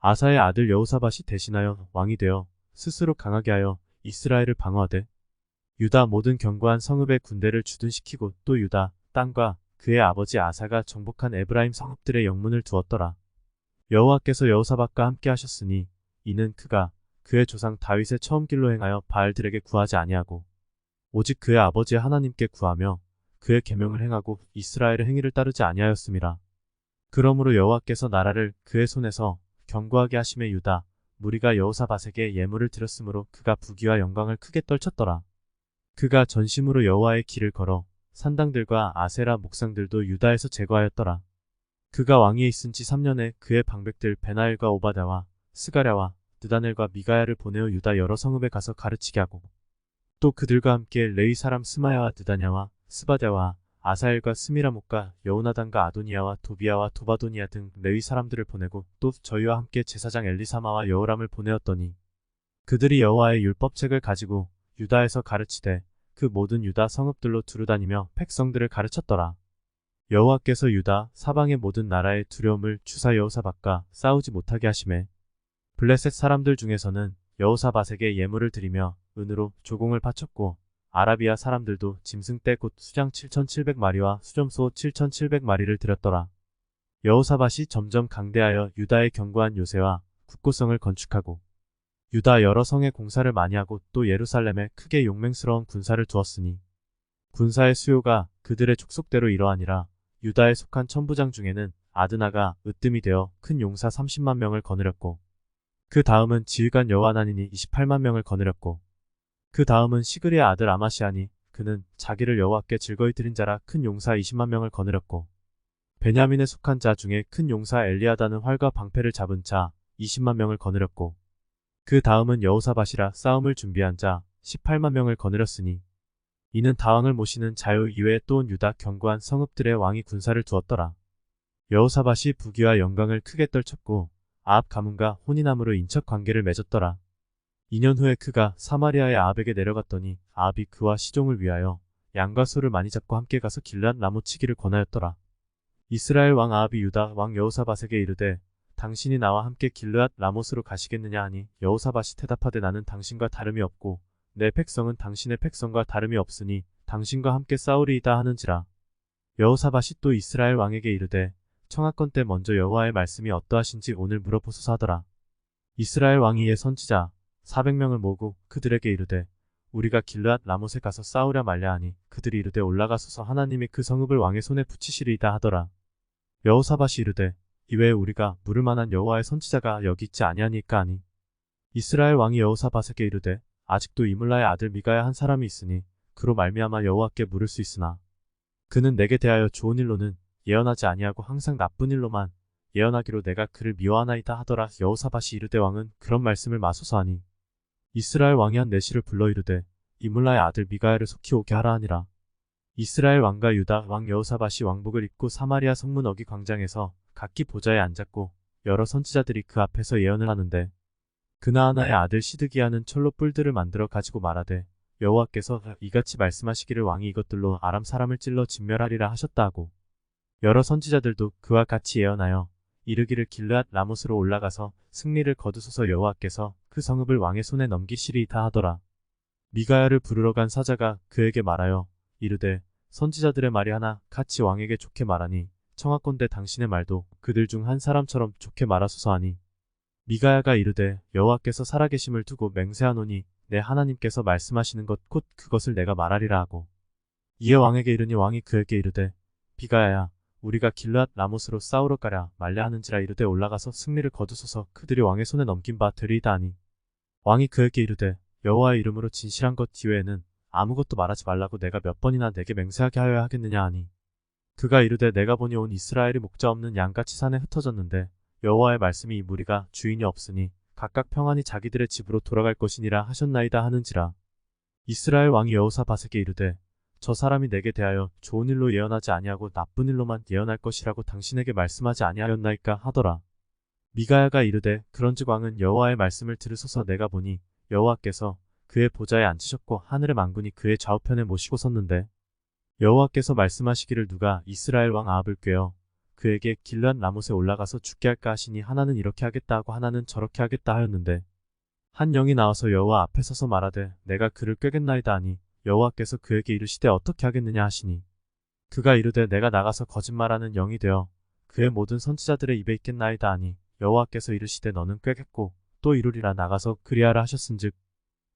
아사의 아들 여호사밧이 대신하여 왕이 되어 스스로 강하게 하여 이스라엘을 방어하되 유다 모든 견고한 성읍에 군대를 주둔시키고 또 유다 땅과 그의 아버지 아사가 정복한 에브라임 성읍들의 영문을 두었더라. 여호와께서 여호사밧과 함께 하셨으니 이는 그가 그의 조상 다윗의 처음 길로 행하여 바알들에게 구하지 아니하고 오직 그의 아버지 하나님께 구하며 그의 계명을 행하고 이스라엘의 행위를 따르지 아니하였음이라. 그러므로 여호와께서 나라를 그의 손에서 견고하게 하심에 유다 무리가 여호사밧에게 예물을 드렸으므로 그가 부귀와 영광을 크게 떨쳤더라. 그가 전심으로 여호와의 길을 걸어 산당들과 아세라 목상들도 유다에서 제거하였더라. 그가 왕위에 있은 지 3년에 그의 방백들 베나엘과 오바댜와 스가랴와 느다넬과 미가야를 보내어 유다 여러 성읍에 가서 가르치게 하고 또 그들과 함께 레위 사람 스마야와 느다냐와 스바랴와 아사엘과 스미라목과 여호나단과 아도니아와 도비야와 도바도니아 등 레위 사람들을 보내고 또 저희와 함께 제사장 엘리사마와 여호람을 보내었더니 그들이 여호와의 율법책을 가지고 유다에서 가르치되 그 모든 유다 성읍들로 두루다니며 백성들을 가르쳤더라. 여호와께서 유다 사방의 모든 나라의 두려움을 주사 여호사밧과 싸우지 못하게 하시매 블레셋 사람들 중에서는 여호사밧에게 예물을 드리며 은으로 조공을 바쳤고 아라비아 사람들도 짐승떼 곧 수장 7,700마리와 수점소 7,700마리를 드렸더라. 여호사밧이 점점 강대하여 유다의 견고한 요새와 국고성을 건축하고 유다 여러 성에 공사를 많이 하고 또 예루살렘에 크게 용맹스러운 군사를 두었으니 군사의 수요가 그들의 족속대로 이러하니라. 유다에 속한 천부장 중에는 아드나가 으뜸이 되어 큰 용사 30만 명을 거느렸고 그 다음은 지휘관 여호하나닌이 28만 명을 거느렸고 그 다음은 시그리의 아들 아마시아니 그는 자기를 여호와께 즐거이 드린 자라 큰 용사 20만 명을 거느렸고 베냐민에 속한 자 중에 큰 용사 엘리아다는 활과 방패를 잡은 자 20만 명을 거느렸고 그 다음은 여호사밧이라 싸움을 준비한 자 18만 명을 거느렸으니 이는 다왕을 모시는 자요 이외에 또 온 유다 견고한 성읍들의 왕이 군사를 두었더라. 여호사밧이 부귀와 영광을 크게 떨쳤고 아합 가문과 혼인함으로 인척 관계를 맺었더라. 2년 후에 그가 사마리아의 아합에게 내려갔더니 아합이 그와 시종을 위하여 양과 소를 많이 잡고 함께 가서 길앗 라모치기를 권하였더라. 이스라엘 왕 아합이 유다 왕 여호사밧에게 이르되 당신이 나와 함께 길르앗 라못으로 가시겠느냐 하니 여호사밧이 대답하되 나는 당신과 다름이 없고 내 백성은 당신의 백성과 다름이 없으니 당신과 함께 싸우리이다 하는지라. 여호사밧이 또 이스라엘 왕에게 이르되 청하건대 먼저 여호와의 말씀이 어떠하신지 오늘 물어보소서 하더라. 이스라엘 왕이 이에 선지자 400명을 모으고 그들에게 이르되 우리가 길르앗 라못에 가서 싸우랴 말랴 하니 그들이 이르되 올라가소서 하나님이 그 성읍을 왕의 손에 붙이시리이다 하더라. 여호사밧이 이르되 이외에 우리가 물을 만한 여호와의 선지자가 여기 있지 아니하니까 하니 이스라엘 왕이 여호사밧에게 이르되 아직도 이물라의 아들 미가야 한 사람이 있으니 그로 말미암아 여호와께 물을 수 있으나 그는 내게 대하여 좋은 일로는 예언하지 아니하고 항상 나쁜 일로만 예언하기로 내가 그를 미워하나이다 하더라. 여호사밧이 이르되 왕은 그런 말씀을 마소서 하니 이스라엘 왕이 한 내시를 불러 이르되 이물라의 아들 미가야를 속히 오게 하라 하니라. 이스라엘 왕과 유다 왕 여호사밧이 왕복을 입고 사마리아 성문 어기 광장에서 각기 보좌에 앉았고 여러 선지자들이 그 앞에서 예언을 하는데 그나아나의 아들 시드기야는 철로 뿔들을 만들어 가지고 말하되 여호와께서 이같이 말씀하시기를 왕이 이것들로 아람 사람을 찔러 진멸하리라 하셨다 하고 여러 선지자들도 그와 같이 예언하여 이르기를 길르앗 라못으로 올라가서 승리를 거두소서 여호와께서 그 성읍을 왕의 손에 넘기시리이다 하더라. 미가야를 부르러 간 사자가 그에게 말하여 이르되 선지자들의 말이 하나 같이 왕에게 좋게 말하니 청하건대 당신의 말도 그들 중 한 사람처럼 좋게 말하소서 하니 미가야가 이르되 여호와께서 살아계심을 두고 맹세하노니 내 하나님께서 말씀하시는 것 곧 그것을 내가 말하리라 하고 이에 왕에게 이르니 왕이 그에게 이르되 비가야야 우리가 길르앗 라못으로 싸우러 가랴 말랴 하는지라. 이르되 올라가서 승리를 거두소서 그들이 왕의 손에 넘긴 바 되리이다 하니 왕이 그에게 이르되 여호와의 이름으로 진실한 것 이외에는 아무것도 말하지 말라고 내가 몇 번이나 내게 맹세하게 하여야 하겠느냐 하니 그가 이르되 내가 보니 온 이스라엘이 목자 없는 양같이 산에 흩어졌는데 여호와의 말씀이 이 무리가 주인이 없으니 각각 평안히 자기들의 집으로 돌아갈 것이니라 하셨나이다 하는지라. 이스라엘 왕이 여호사밧에게 이르되 저 사람이 내게 대하여 좋은 일로 예언하지 아니하고 나쁜 일로만 예언할 것이라고 당신에게 말씀하지 아니하였나이까 하더라. 미가야가 이르되 그런즉 왕은 여호와의 말씀을 들으소서. 내가 보니 여호와께서 그의 보좌에 앉으셨고 하늘의 만군이 그의 좌우편에 모시고 섰는데 여호와께서 말씀하시기를 누가 이스라엘 왕 아합을 꾀어 그에게 길르앗 라못에 올라가서 죽게 할까 하시니 하나는 이렇게 하겠다 하고 하나는 저렇게 하겠다 하였는데 한 영이 나와서 여호와 앞에 서서 말하되 내가 그를 꾀겠나이다 하니 여호와께서 그에게 이르시되 어떻게 하겠느냐 하시니 그가 이르되 내가 나가서 거짓말하는 영이 되어 그의 모든 선지자들의 입에 있겠나이다 하니 여호와께서 이르시되 너는 꾀겠고 또 이루리라 나가서 그리하라 하셨은즉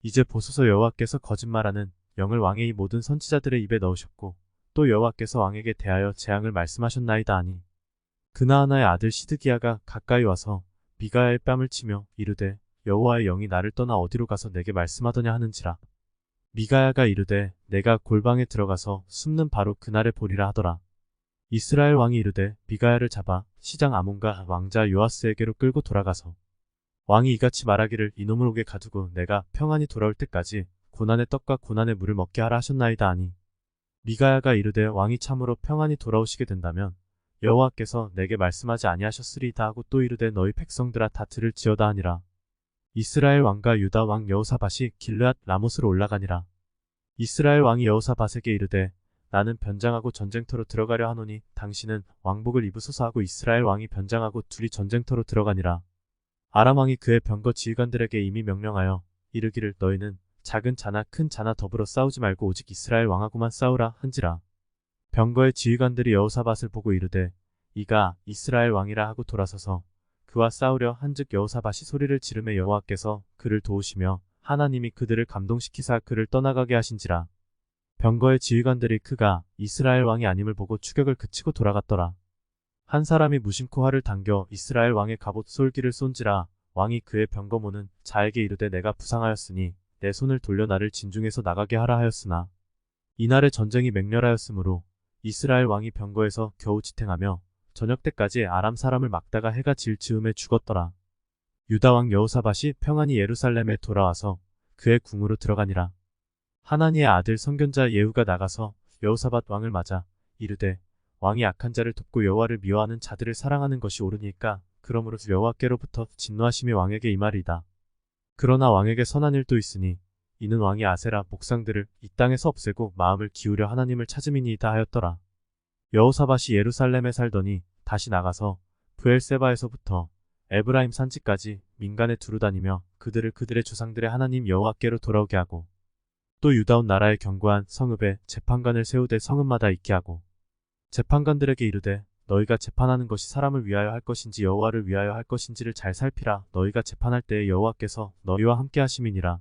이제 보소서 여호와께서 거짓말하는 영을 왕의 이 모든 선지자들의 입에 넣으셨고 또 여호와께서 왕에게 대하여 재앙을 말씀하셨나이다 하니 그나아나의 아들 시드기야가 가까이 와서 미가야의 뺨을 치며 이르되 여호와의 영이 나를 떠나 어디로 가서 내게 말씀하더냐 하는지라. 미가야가 이르되 내가 골방에 들어가서 숨는 바로 그날에 보리라 하더라. 이스라엘 왕이 이르되 미가야를 잡아 시장 아몬과 왕자 요아스에게로 끌고 돌아가서 왕이 이같이 말하기를 이놈을 옥에 가두고 내가 평안히 돌아올 때까지 고난의 떡과 고난의 물을 먹게 하라 하셨나이다 하니 미가야가 이르되 왕이 참으로 평안히 돌아오시게 된다면 여호와께서 내게 말씀하지 아니하셨으리이다 하고 또 이르되 너희 백성들아 다 들을지어다 하니라. 이스라엘 왕과 유다 왕 여호사밧이 길르앗 라못으로 올라가니라. 이스라엘 왕이 여호사밧에게 이르되 나는 변장하고 전쟁터로 들어가려 하노니 당신은 왕복을 입으소서 하고 이스라엘 왕이 변장하고 둘이 전쟁터로 들어가니라. 아람 왕이 그의 병거 지휘관들에게 이미 명령하여 이르기를 너희는 작은 자나 큰 자나 더불어 싸우지 말고 오직 이스라엘 왕하고만 싸우라 한지라. 병거의 지휘관들이 여호사밧을 보고 이르되 이가 이스라엘 왕이라 하고 돌아서서 그와 싸우려 한즉 여호사밧이 소리를 지르매 여호와께서 그를 도우시며 하나님이 그들을 감동시키사 그를 떠나가게 하신지라. 병거의 지휘관들이 그가 이스라엘 왕이 아님을 보고 추격을 그치고 돌아갔더라. 한 사람이 무심코 활을 당겨 이스라엘 왕의 갑옷 솔기를 쏜지라. 왕이 그의 병거모는 자에게 이르되 내가 부상하였으니 내 손을 돌려 나를 진중에서 나가게 하라 하였으나 이날에 전쟁이 맹렬하였으므로 이스라엘 왕이 병거에서 겨우 지탱하며 저녁 때까지 아람 사람을 막다가 해가 질 즈음에 죽었더라. 유다 왕 여호사밧이 평안히 예루살렘에 돌아와서 그의 궁으로 들어가니라. 하나니의 아들 선견자 예후가 나가서 여호사밧 왕을 맞아 이르되 왕이 악한 자를 돕고 여호와를 미워하는 자들을 사랑하는 것이 옳으니까 그러므로 여호와께로부터 진노하심이 왕에게 임하리이다. 그러나 왕에게 선한 일도 있으니 이는 왕이 아세라 목상들을 이 땅에서 없애고 마음을 기울여 하나님을 찾음이니이다 하였더라. 여호사밧이 예루살렘에 살더니 다시 나가서 브엘세바에서부터 에브라임 산지까지 민간에 두루다니며 그들을 그들의 조상들의 하나님 여호와께로 돌아오게 하고 또 유다 온 나라의 견고한 성읍에 재판관을 세우되 성읍마다 있게 하고 재판관들에게 이르되 너희가 재판하는 것이 사람을 위하여 할 것인지 여호와를 위하여 할 것인지를 잘 살피라. 너희가 재판할 때에 여호와께서 너희와 함께 하심이니라.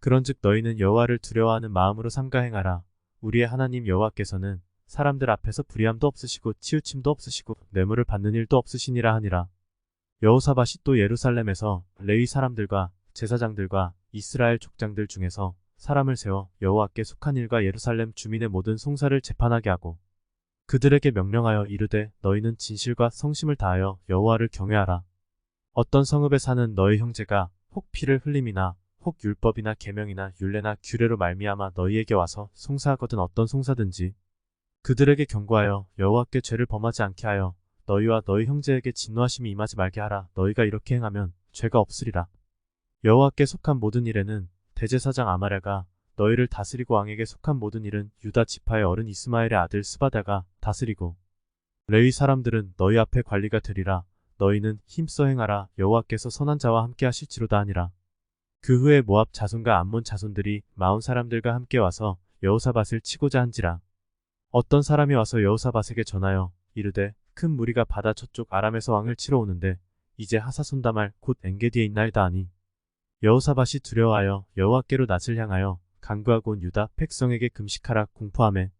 그런즉 너희는 여호와를 두려워하는 마음으로 삼가 행하라. 우리의 하나님 여호와께서는 사람들 앞에서 불의함도 없으시고 치우침도 없으시고 뇌물을 받는 일도 없으시니라 하니라. 여호사밧이 또 예루살렘에서 레위 사람들과 제사장들과 이스라엘 족장들 중에서 사람을 세워 여호와께 속한 일과 예루살렘 주민의 모든 송사를 재판하게 하고 그들에게 명령하여 이르되 너희는 진실과 성심을 다하여 여호와를 경외하라. 어떤 성읍에 사는 너희 형제가 혹 피를 흘림이나 혹 율법이나 계명이나 율례나 규례로 말미암아 너희에게 와서 송사하거든 어떤 송사든지 그들에게 경고하여 여호와께 죄를 범하지 않게 하여 너희와 너희 형제에게 진노하심이 임하지 말게 하라. 너희가 이렇게 행하면 죄가 없으리라. 여호와께 속한 모든 일에는 대제사장 아마랴가 너희를 다스리고 왕에게 속한 모든 일은 유다 지파의 어른 이스마엘의 아들 스바다가 다스리고 레위 사람들은 너희 앞에 관리가 되리라. 너희는 힘써 행하라. 여호와께서 선한 자와 함께 하실지로다 하니라. 그 후에 모압 자손과 암몬 자손들이 마온 사람들과 함께 와서 여호사밧을 치고자 한지라. 어떤 사람이 와서 여호사밧에게 전하여 이르되 큰 무리가 바다 저쪽 아람에서 왕을 치러 오는데 이제 하사손다말 곧 엔게디에 있나이다 하니 여호사밧이 두려워하여 여호와께로 낯을 향하여 간구하고 온 유다 백성에게 금식하라 공포하매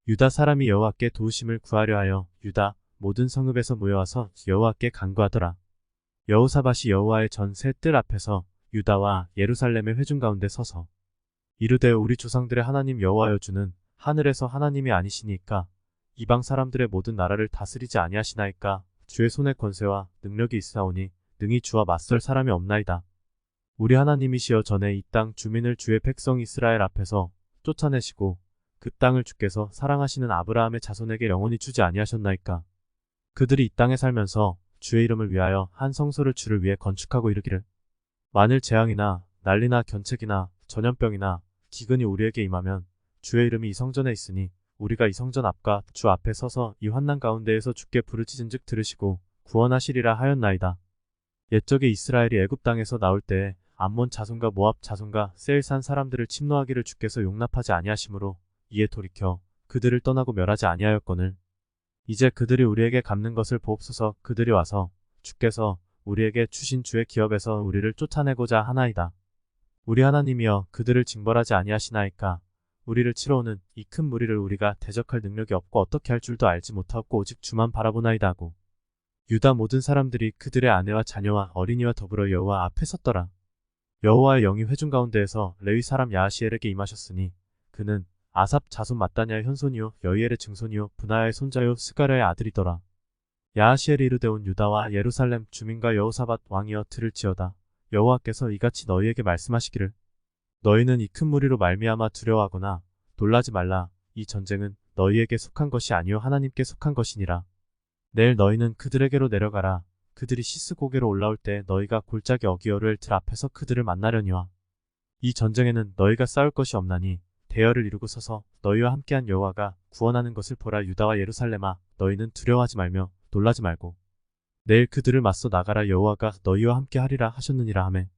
유다 사람이 여호와께 도우심을 구하려 하여 유다 모든 성읍에서 모여와서 여호와께 간구하더라. 여호사밧이 여호와의 전세 뜰 앞에서 유다와 예루살렘의 회중 가운데 서서 이르되 우리 조상들의 하나님 여호와여 주는 하늘에서 하나님이 아니시니까 이방 사람들의 모든 나라를 다스리지 아니하시나이까 주의 손에 권세와 능력이 있사오니 능히 주와 맞설 사람이 없나이다. 우리 하나님이시여 전에 이 땅 주민을 주의 백성 이스라엘 앞에서 쫓아내시고 그 땅을 주께서 사랑하시는 아브라함의 자손에게 영원히 주지 아니하셨나이까. 그들이 이 땅에 살면서 주의 이름을 위하여 한 성소를 주를 위해 건축하고 이르기를 만일 재앙이나 난리나 견책이나 전염병이나 기근이 우리에게 임하면 주의 이름이 이 성전에 있으니 우리가 이 성전 앞과 주 앞에 서서 이 환난 가운데에서 주께 부르짖은즉 들으시고 구원하시리라 하였나이다. 옛적에 이스라엘이 애굽 땅에서 나올 때에 암몬 자손과 모압 자손과 세일산 사람들을 침노하기를 주께서 용납하지 아니하시므로 이에 돌이켜 그들을 떠나고 멸하지 아니하였거늘 이제 그들이 우리에게 갚는 것을 보옵소서. 그들이 와서 주께서 우리에게 주신 주의 기업에서 우리를 쫓아내고자 하나이다. 우리 하나님이여 그들을 징벌하지 아니하시나이까. 우리를 치러오는 이 큰 무리를 우리가 대적할 능력이 없고 어떻게 할 줄도 알지 못하고 오직 주만 바라보나이다 하고 유다 모든 사람들이 그들의 아내와 자녀와 어린이와 더불어 여호와 앞에 섰더라. 여호와의 영이 회중 가운데에서 레위 사람 야하시엘에게 임하셨으니 그는 아삽 자손 마따냐의 현손이요 여이엘의 증손이요 브나야의 손자요 스가랴의 아들이더라. 야하시엘이 이르되 온 유다와 예루살렘 주민과 여호사밧 왕이여 들을지어다. 여호와께서 이같이 너희에게 말씀하시기를 너희는 이 큰 무리로 말미암아 두려워하거나 놀라지 말라. 이 전쟁은 너희에게 속한 것이 아니요 하나님께 속한 것이니라. 내일 너희는 그들에게로 내려가라. 그들이 시스 고개로 올라올 때 너희가 골짜기 어기어를 들 앞에서 그들을 만나려니와 이 전쟁에는 너희가 싸울 것이 없나니 대열을 이루고 서서 너희와 함께한 여호와가 구원하는 것을 보라. 유다와 예루살렘아 너희는 두려워하지 말며 놀라지 말고 내일 그들을 맞서 나가라. 여호와가 너희와 함께 하리라 하셨느니라 하매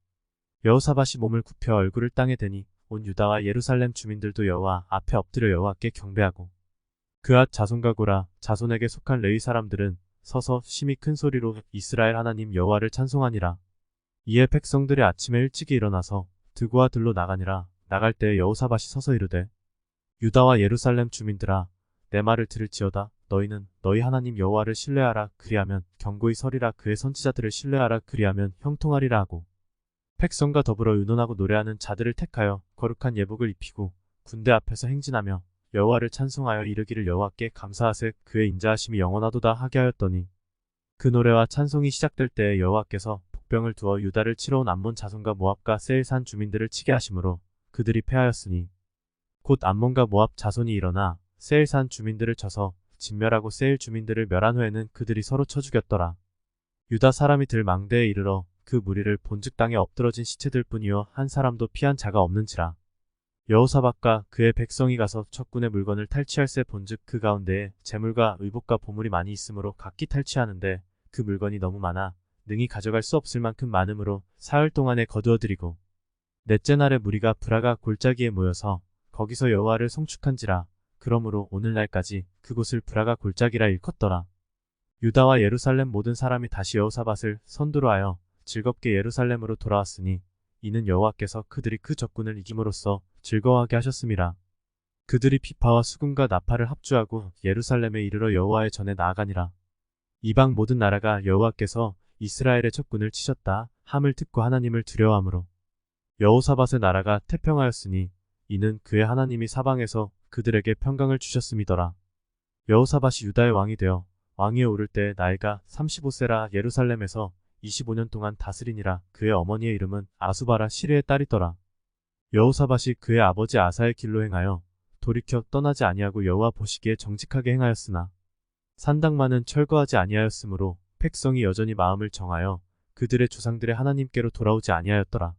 여호사밧이 몸을 굽혀 얼굴을 땅에 대니 온 유다와 예루살렘 주민들도 여호와 앞에 엎드려 여호와께 경배하고 그앗 자손과 고라 자손에게 속한 레위 사람들은 서서 심히 큰 소리로 이스라엘 하나님 여호와를 찬송하니라. 이에 백성들이 아침에 일찍이 일어나서 드고와 들로 나가니라. 나갈 때에 여호사밧이 서서 이르되 유다와 예루살렘 주민들아 내 말을 들을지어다. 너희는 너희 하나님 여호와를 신뢰하라. 그리하면 경고히 서리라. 그의 선지자들을 신뢰하라. 그리하면 형통하리라 하고 백성과 더불어 의논하고 노래하는 자들을 택하여 거룩한 예복을 입히고 군대 앞에서 행진하며 여호와를 찬송하여 이르기를 여호와께 감사하세 그의 인자하심이 영원하도다 하게 하였더니 그 노래와 찬송이 시작될 때에 여호와께서 복병을 두어 유다를 치러온 암몬 자손과 모압과 세일산 주민들을 치게 하심으로 그들이 패하였으니 곧 암몬과 모압 자손이 일어나 세일산 주민들을 쳐서 진멸하고 세일 주민들을 멸한 후에는 그들이 서로 쳐 죽였더라. 유다 사람이 들 망대에 이르러 그 무리를 본즉 땅에 엎드러진 시체들 뿐이요 한 사람도 피한 자가 없는지라. 여호사밧과 그의 백성이 가서 적군의 물건을 탈취할세 본즉 그 가운데에 재물과 의복과 보물이 많이 있으므로 각기 탈취하는데 그 물건이 너무 많아 능히 가져갈 수 없을 만큼 많으므로 사흘 동안에 거두어들이고 넷째 날에 무리가 브라가 골짜기에 모여서 거기서 여호와를 송축한지라. 그러므로 오늘날까지 그곳을 브라가 골짜기라 일컫더라. 유다와 예루살렘 모든 사람이 다시 여호사밧을 선두로 하여 즐겁게 예루살렘으로 돌아왔으니 이는 여호와께서 그들이 그 적군을 이김으로써 즐거워하게 하셨음이라. 그들이 비파와 수금과 나팔을 합주하고 예루살렘에 이르러 여호와의 전에 나아가니라. 이방 모든 나라가 여호와께서 이스라엘의 적군을 치셨다 함을 듣고 하나님을 두려워하므로 여호사밧의 나라가 태평하였으니 이는 그의 하나님이 사방에서 그들에게 평강을 주셨음이더라. 여호사밧이 유다의 왕이 되어 왕위에 오를 때 나이가 35세라 예루살렘에서 25년 동안 다스리니라. 그의 어머니의 이름은 아수바라 시르의 딸이더라. 여호사밧이 그의 아버지 아사의 길로 행하여 돌이켜 떠나지 아니하고 여호와 보시기에 정직하게 행하였으나 산당만은 철거하지 아니하였으므로 백성이 여전히 마음을 정하여 그들의 조상들의 하나님께로 돌아오지 아니하였더라.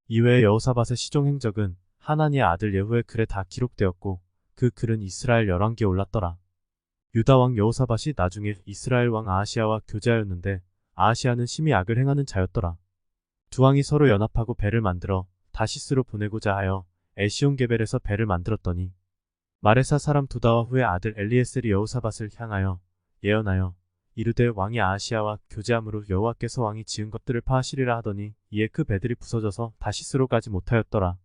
이외에 여호사밧의 시종 행적은 하나니의 아들 예후의 글에 다 기록되었고 그 글은 이스라엘 열왕기에 올랐더라. 유다 왕 여호사밧이 나중에 이스라엘 왕 아하시아와 교제하였는데 아하시아는 심히 악을 행하는 자였더라. 두 왕이 서로 연합하고 배를 만들어 다시스로 보내고자 하여 에시온게벨에서 배를 만들었더니 마레사 사람 도다와 후의 아들 엘리에셀이 여호사밧을 향하여 예언하여 이르되 왕이 아하시아와 교제함으로 여호와께서 왕이 지은 것들을 파하시리라 하더니 이에 그 배들이 부서져서 다시스로 가지 못하였더라.